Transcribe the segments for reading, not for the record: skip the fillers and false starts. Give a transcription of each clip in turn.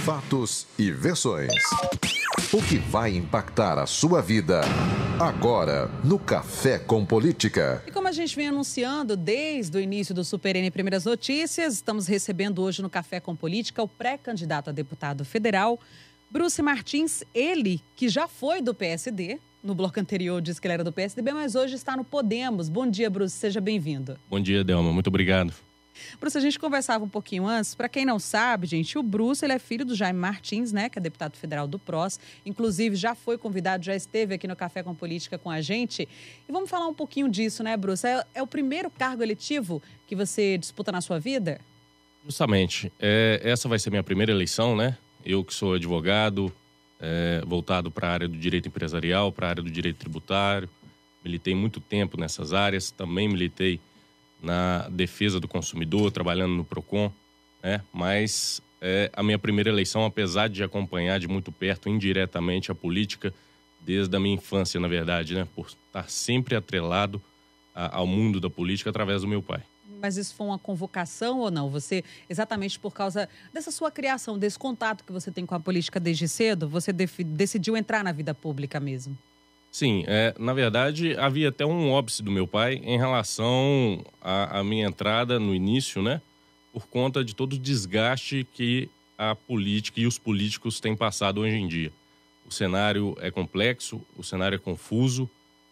Fatos e versões. O que vai impactar a sua vida agora no Café com Política. E como a gente vem anunciando desde o início do Super N Primeiras Notícias, estamos recebendo hoje no Café com Política o pré-candidato a deputado federal, Bruce Martins, ele que já foi do PSD. No bloco anterior disse que ele era do PSDB, mas hoje está no Podemos. Bom dia, Bruce, seja bem-vindo. Bom dia, Delma, muito obrigado. Bruce, a gente conversava um pouquinho antes. Para quem não sabe, gente, o Bruce ele é filho do Jaime Martins, né, que é deputado federal do PROS. Inclusive, já foi convidado, já esteve aqui no Café com Política com a gente. E vamos falar um pouquinho disso, né, Bruce? É o primeiro cargo eletivo que você disputa na sua vida? Justamente. Essa vai ser minha primeira eleição, né? Eu que sou advogado, voltado para a área do direito empresarial, para a área do direito tributário. Militei muito tempo nessas áreas. Também militei na defesa do consumidor, trabalhando no PROCON, né? Mas a minha primeira eleição, apesar de acompanhar de muito perto, indiretamente, a política, desde a minha infância, na verdade, né? Por estar sempre atrelado ao mundo da política através do meu pai. Mas isso foi uma convocação ou não? Você, exatamente por causa dessa sua criação, desse contato que você tem com a política desde cedo, você decidiu entrar na vida pública mesmo? Sim, na verdade, havia até um óbice do meu pai em relação à minha entrada no início, né? Por conta de todo o desgaste que a política e os políticos têm passado hoje em dia. O cenário é complexo, o cenário é confuso,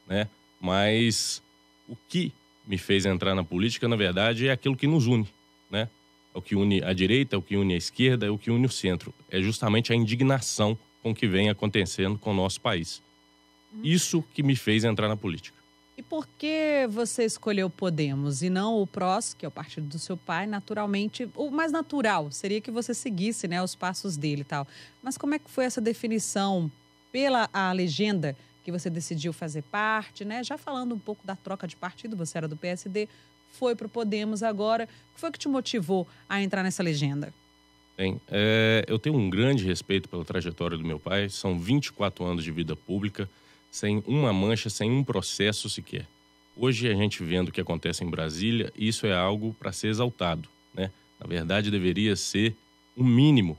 né? Mas o que me fez entrar na política, na verdade, é aquilo que nos une, né? É o que une a direita, é o que une a esquerda, é o que une o centro. É justamente a indignação com o que vem acontecendo com o nosso país. Isso que me fez entrar na política. E por que você escolheu Podemos e não o PROS, que é o partido do seu pai? Naturalmente, o mais natural seria que você seguisse, né, os passos dele e tal. Mas como é que foi essa definição pela a legenda que você decidiu fazer parte, né? Já falando um pouco da troca de partido, você era do PSD, foi para o Podemos agora. O que foi que te motivou a entrar nessa legenda? Bem, eu tenho um grande respeito pela trajetória do meu pai. São 24 anos de vida pública, sem uma mancha, sem um processo sequer. Hoje, a gente vendo o que acontece em Brasília, isso é algo para ser exaltado, né? Na verdade, deveria ser o mínimo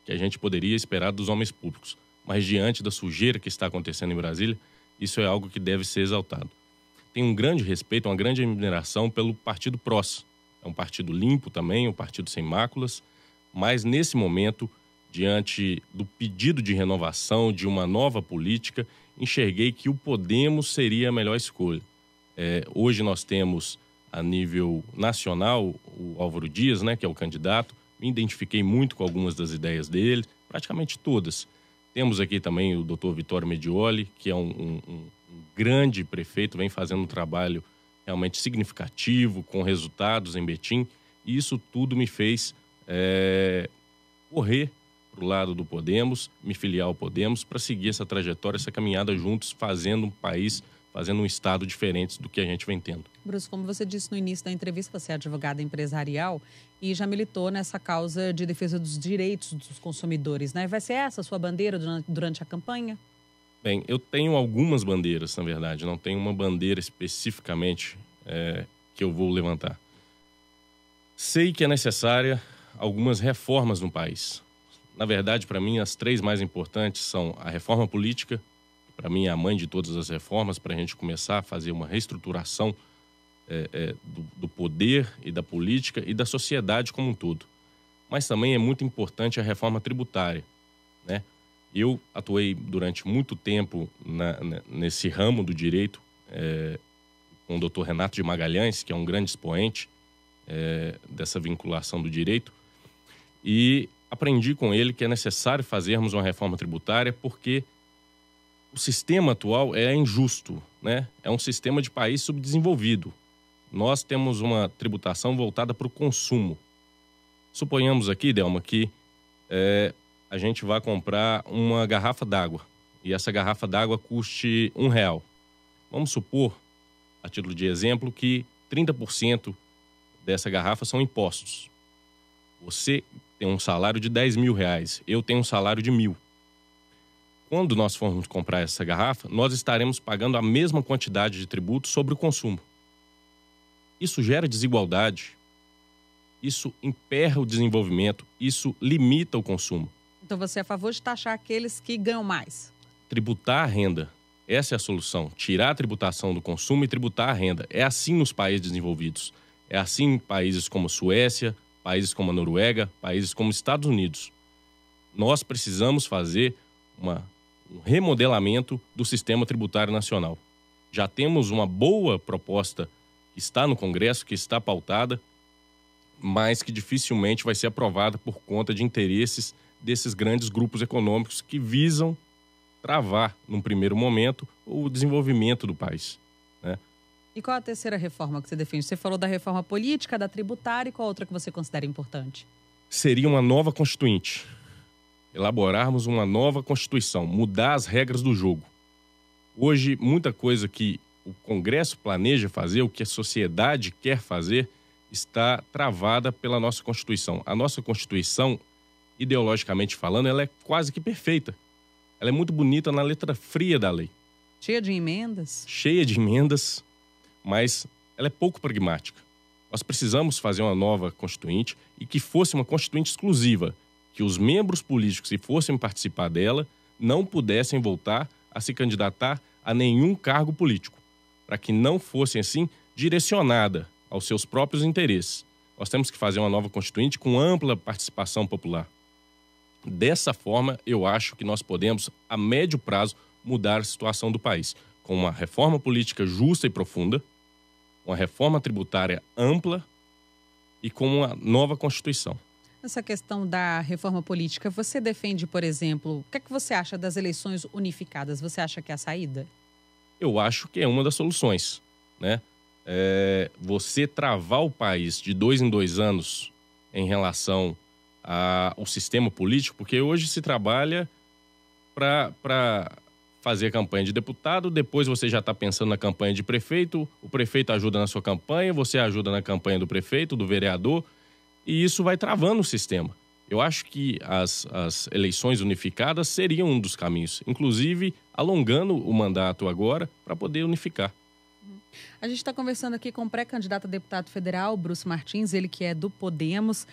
que a gente poderia esperar dos homens públicos. Mas, diante da sujeira que está acontecendo em Brasília, isso é algo que deve ser exaltado. Tenho um grande respeito, uma grande admiração pelo partido PROS. É um partido limpo também, um partido sem máculas, mas, nesse momento, diante do pedido de renovação, de uma nova política, enxerguei que o Podemos seria a melhor escolha. Hoje nós temos, a nível nacional, o Álvaro Dias, né, que é o candidato. Me identifiquei muito com algumas das ideias dele, praticamente todas. Temos aqui também o Dr. Vitório Medioli, que é um grande prefeito, vem fazendo um trabalho realmente significativo, com resultados em Betim. E isso tudo me fez correr para o lado do Podemos, me filiar ao Podemos, para seguir essa trajetória, essa caminhada juntos, fazendo um país, fazendo um estado diferente do que a gente vem tendo. Bruce, como você disse no início da entrevista, você é advogado empresarial e já militou nessa causa de defesa dos direitos dos consumidores, né? Vai ser essa a sua bandeira durante a campanha? Bem, eu tenho algumas bandeiras, na verdade. Não tenho uma bandeira especificamente que eu vou levantar. Sei que é necessária algumas reformas no país. Na verdade, para mim, as três mais importantes são a reforma política, que para mim é a mãe de todas as reformas, para a gente começar a fazer uma reestruturação do poder e da política e da sociedade como um todo. Mas também é muito importante a reforma tributária, né? Eu atuei durante muito tempo nesse ramo do direito com o Dr. Renato de Magalhães, que é um grande expoente dessa vinculação do direito, e aprendi com ele que é necessário fazermos uma reforma tributária porque o sistema atual é injusto, né? É um sistema de país subdesenvolvido. Nós temos uma tributação voltada para o consumo. Suponhamos aqui, Delma, que a gente vai comprar uma garrafa d'água e essa garrafa d'água custe R$1. Vamos supor, a título de exemplo, que 30% dessa garrafa são impostos. Você tem um salário de R$10.000, eu tenho um salário de R$1.000. Quando nós formos comprar essa garrafa, nós estaremos pagando a mesma quantidade de tributo sobre o consumo. Isso gera desigualdade, isso emperra o desenvolvimento, isso limita o consumo. Então você é a favor de taxar aqueles que ganham mais? Tributar a renda. Essa é a solução. Tirar a tributação do consumo e tributar a renda. É assim nos países desenvolvidos. É assim em países como Suécia, países como a Noruega, países como Estados Unidos. Nós precisamos fazer um remodelamento do sistema tributário nacional. Já temos uma boa proposta que está no Congresso, que está pautada, mas que dificilmente vai ser aprovada por conta de interesses desses grandes grupos econômicos que visam travar, num primeiro momento, o desenvolvimento do país, né? E qual a terceira reforma que você defende? Você falou da reforma política, da tributária, e qual outra que você considera importante? Seria uma nova Constituinte. Elaborarmos uma nova Constituição, mudar as regras do jogo. Hoje, muita coisa que o Congresso planeja fazer, o que a sociedade quer fazer, está travada pela nossa Constituição. A nossa Constituição, ideologicamente falando, ela é quase que perfeita. Ela é muito bonita na letra fria da lei. Cheia de emendas? Cheia de emendas, mas ela é pouco pragmática. Nós precisamos fazer uma nova Constituinte e que fosse uma Constituinte exclusiva, que os membros políticos que fossem participar dela não pudessem voltar a se candidatar a nenhum cargo político, para que não fosse, assim, direcionada aos seus próprios interesses. Nós temos que fazer uma nova Constituinte com ampla participação popular. Dessa forma, eu acho que nós podemos, a médio prazo, mudar a situação do país, com uma reforma política justa e profunda, uma reforma tributária ampla e com uma nova Constituição. Essa questão da reforma política, você defende, por exemplo, o que é que você acha das eleições unificadas? Você acha que é a saída? Eu acho que é uma das soluções, né? Você travar o país de 2 em 2 anos em relação ao sistema político, porque hoje se trabalha para fazer campanha de deputado, depois você já está pensando na campanha de prefeito, o prefeito ajuda na sua campanha, você ajuda na campanha do prefeito, do vereador, e isso vai travando o sistema. Eu acho que as eleições unificadas seriam um dos caminhos, inclusive alongando o mandato agora para poder unificar. A gente está conversando aqui com o pré-candidato a deputado federal, Bruce Martins, ele que é do Podemos.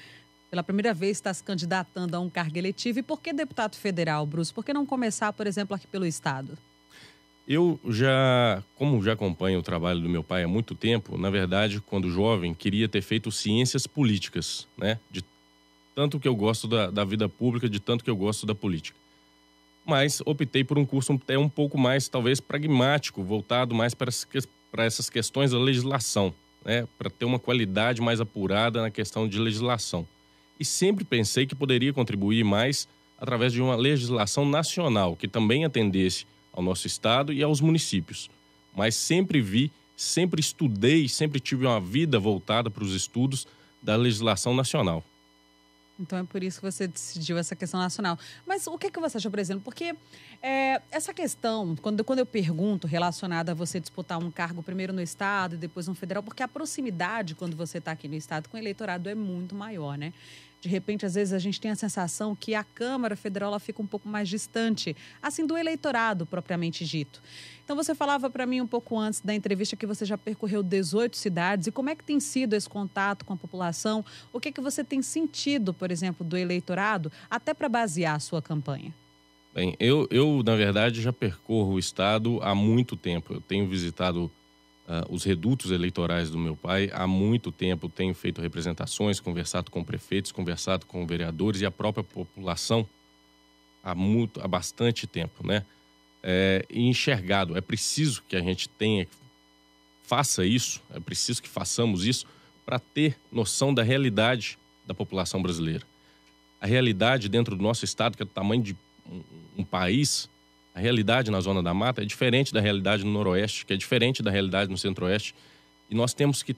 Pela primeira vez está se candidatando a um cargo eletivo. E por que deputado federal, Bruce? Por que não começar, por exemplo, aqui pelo Estado? Eu como já acompanho o trabalho do meu pai há muito tempo, na verdade, quando jovem, queria ter feito ciências políticas, né? De tanto que eu gosto da vida pública, de tanto que eu gosto da política. Mas optei por um curso até um pouco mais, talvez, pragmático, voltado mais para essas questões da legislação, né? Para ter uma qualidade mais apurada na questão de legislação. E sempre pensei que poderia contribuir mais através de uma legislação nacional, que também atendesse ao nosso estado e aos municípios. Mas sempre estudei, sempre tive uma vida voltada para os estudos da legislação nacional. Então é por isso que você decidiu essa questão nacional. Mas o que você acha, por exemplo? Porque essa questão, quando eu pergunto relacionada a você disputar um cargo primeiro no estado e depois no federal, porque a proximidade quando você está aqui no estado com o eleitorado é muito maior, né? De repente, às vezes, a gente tem a sensação que a Câmara Federal ela fica um pouco mais distante, assim, do eleitorado propriamente dito. Então, você falava para mim um pouco antes da entrevista que você já percorreu 18 cidades. E como é que tem sido esse contato com a população? O que você tem sentido, por exemplo, do eleitorado, até para basear a sua campanha? Bem, eu, na verdade, já percorro o estado há muito tempo. Eu tenho visitado os redutos eleitorais do meu pai há muito tempo, tenho feito representações, conversado com prefeitos, conversado com vereadores e a própria população há bastante tempo, né? E enxergado. É preciso que a gente faça isso, é preciso que façamos isso para ter noção da realidade da população brasileira. A realidade dentro do nosso estado, que é do tamanho de um país, a realidade na Zona da Mata é diferente da realidade no Noroeste, que é diferente da realidade no Centro-Oeste. E nós temos que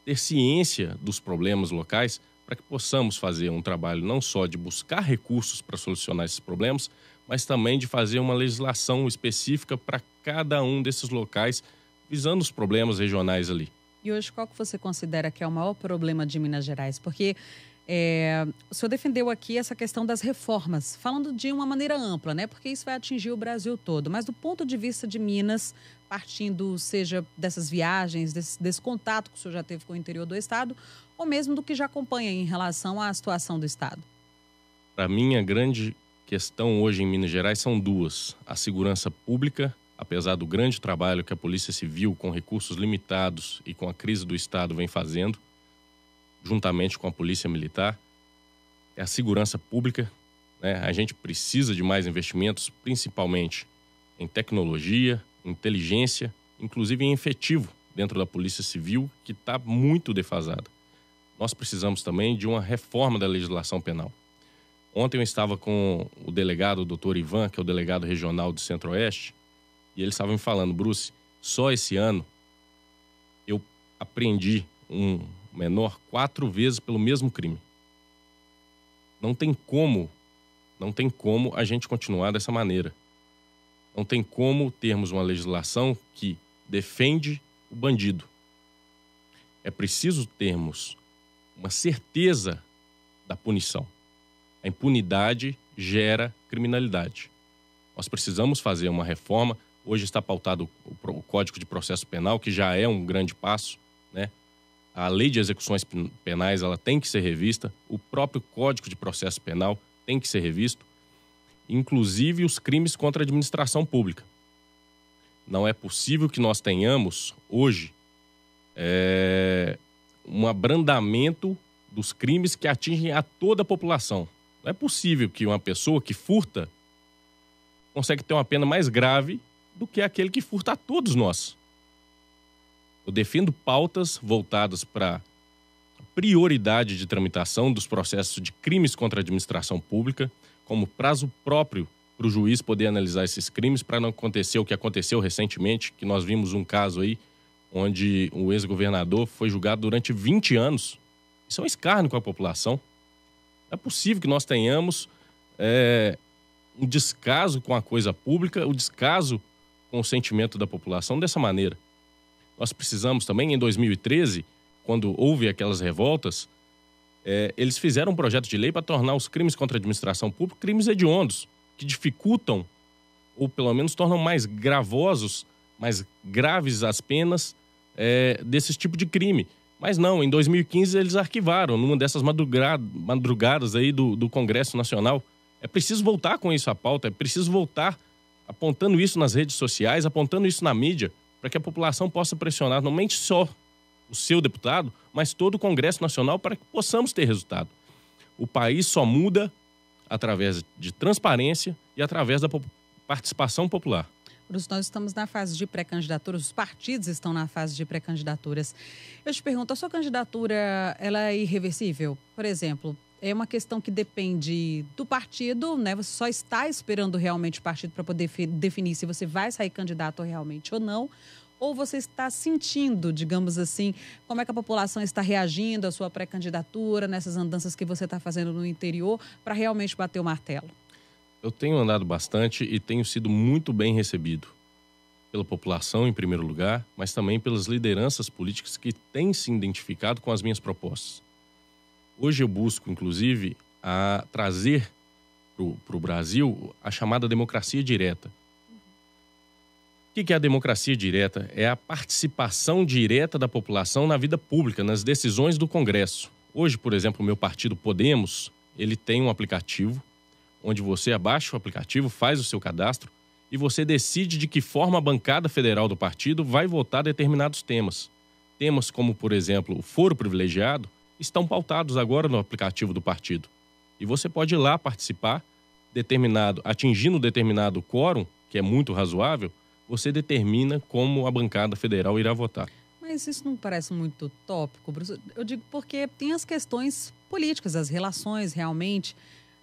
ter ciência dos problemas locais para que possamos fazer um trabalho não só de buscar recursos para solucionar esses problemas, mas também de fazer uma legislação específica para cada um desses locais, visando os problemas regionais ali. E hoje, qual que você considera que é o maior problema de Minas Gerais? Porque o senhor defendeu aqui essa questão das reformas, falando de uma maneira ampla, né? Porque isso vai atingir o Brasil todo. Mas do ponto de vista de Minas, partindo, seja dessas viagens, desse contato que o senhor já teve com o interior do estado, ou mesmo do que já acompanha em relação à situação do estado? Para mim, a grande questão hoje em Minas Gerais são duas. A segurança pública, apesar do grande trabalho que a Polícia Civil, com recursos limitados e com a crise do Estado, vem fazendo, juntamente com a Polícia Militar, é a segurança pública, né? A gente precisa de mais investimentos, principalmente em tecnologia, inteligência, inclusive em efetivo dentro da Polícia Civil, que está muito defasada. Nós precisamos também de uma reforma da legislação penal. Ontem eu estava com o delegado, o doutor Ivan, que é o delegado regional do Centro-Oeste, e ele estava me falando: Bruce, só esse ano eu apreendi um menor 4 vezes pelo mesmo crime. Não tem como a gente continuar dessa maneira. Não tem como termos uma legislação que defende o bandido. É preciso termos uma certeza da punição. A impunidade gera criminalidade. Nós precisamos fazer uma reforma. Hoje está pautado o Código de Processo Penal, que já é um grande passo, né? A lei de execuções penais, ela tem que ser revista. O próprio Código de Processo Penal tem que ser revisto. Inclusive os crimes contra a administração pública. Não é possível que nós tenhamos hoje um abrandamento dos crimes que atingem a toda a população. Não é possível que uma pessoa que furta consegue ter uma pena mais grave do que aquele que furta a todos nós. Eu defendo pautas voltadas para prioridade de tramitação dos processos de crimes contra a administração pública, como prazo próprio para o juiz poder analisar esses crimes, para não acontecer o que aconteceu recentemente, que nós vimos um caso aí, onde o ex-governador foi julgado durante 20 anos. Isso é um escárnio com a população. Não é possível que nós tenhamos um descaso com a coisa pública, o descaso com o sentimento da população dessa maneira. Nós precisamos também, em 2013, quando houve aquelas revoltas, eles fizeram um projeto de lei para tornar os crimes contra a administração pública crimes hediondos, que dificultam, ou pelo menos tornam mais gravosos, mais graves as penas desse tipo de crime. Mas não, em 2015 eles arquivaram, numa dessas madrugadas aí do Congresso Nacional. É preciso voltar com isso à pauta, é preciso voltar apontando isso nas redes sociais, apontando isso na mídia, para que a população possa pressionar, não somente só o seu deputado, mas todo o Congresso Nacional, para que possamos ter resultado. O país só muda através de transparência e através da participação popular. Bruce, nós estamos na fase de pré-candidaturas, os partidos estão na fase de pré-candidaturas. Eu te pergunto, a sua candidatura, ela é irreversível? Por exemplo, é uma questão que depende do partido, né? Você só está esperando realmente o partido para poder definir se você vai sair candidato realmente ou não, ou você está sentindo, digamos assim, como é que a população está reagindo à sua pré-candidatura, nessas andanças que você está fazendo no interior, para realmente bater o martelo? Eu tenho andado bastante e tenho sido muito bem recebido pela população, em primeiro lugar, mas também pelas lideranças políticas que têm se identificado com as minhas propostas. Hoje eu busco, inclusive, a trazer para o Brasil a chamada democracia direta. O que é a democracia direta? É a participação direta da população na vida pública, nas decisões do Congresso. Hoje, por exemplo, o meu partido Podemos, ele tem um aplicativo onde você abaixa o aplicativo, faz o seu cadastro e você decide de que forma a bancada federal do partido vai votar determinados temas. Temas como, por exemplo, o foro privilegiado estão pautados agora no aplicativo do partido. E você pode ir lá participar, atingindo determinado quórum, que é muito razoável, você determina como a bancada federal irá votar. Mas isso não parece muito utópico, Bruce? Eu digo porque tem as questões políticas, as relações realmente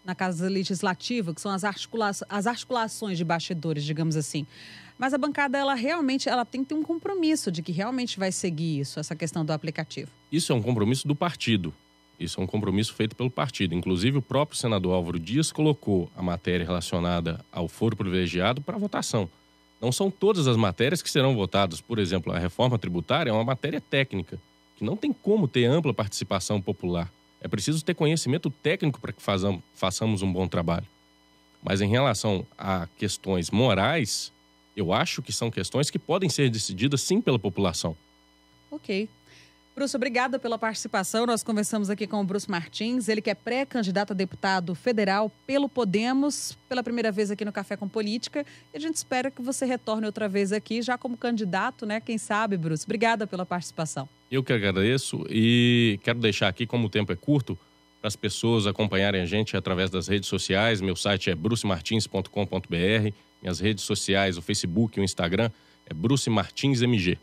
na Casa Legislativa, que são as articulações de bastidores, digamos assim. Mas a bancada, ela tem que ter um compromisso de que realmente vai seguir isso, essa questão do aplicativo. Isso é um compromisso do partido. Isso é um compromisso feito pelo partido. Inclusive, o próprio senador Álvaro Dias colocou a matéria relacionada ao foro privilegiado para votação. Não são todas as matérias que serão votadas. Por exemplo, a reforma tributária é uma matéria técnica, que não tem como ter ampla participação popular. É preciso ter conhecimento técnico para que façamos um bom trabalho. Mas em relação a questões morais, eu acho que são questões que podem ser decididas sim pela população. Ok. Bruce, obrigada pela participação. Nós conversamos aqui com o Bruce Martins, ele que é pré-candidato a deputado federal pelo Podemos, pela primeira vez aqui no Café com Política. E a gente espera que você retorne outra vez aqui, já como candidato, né? Quem sabe, Bruce? Obrigada pela participação. Eu que agradeço e quero deixar aqui, como o tempo é curto, para as pessoas acompanharem a gente através das redes sociais. Meu site é brucemartins.com.br, minhas redes sociais, o Facebook e o Instagram é Bruce Martins MG.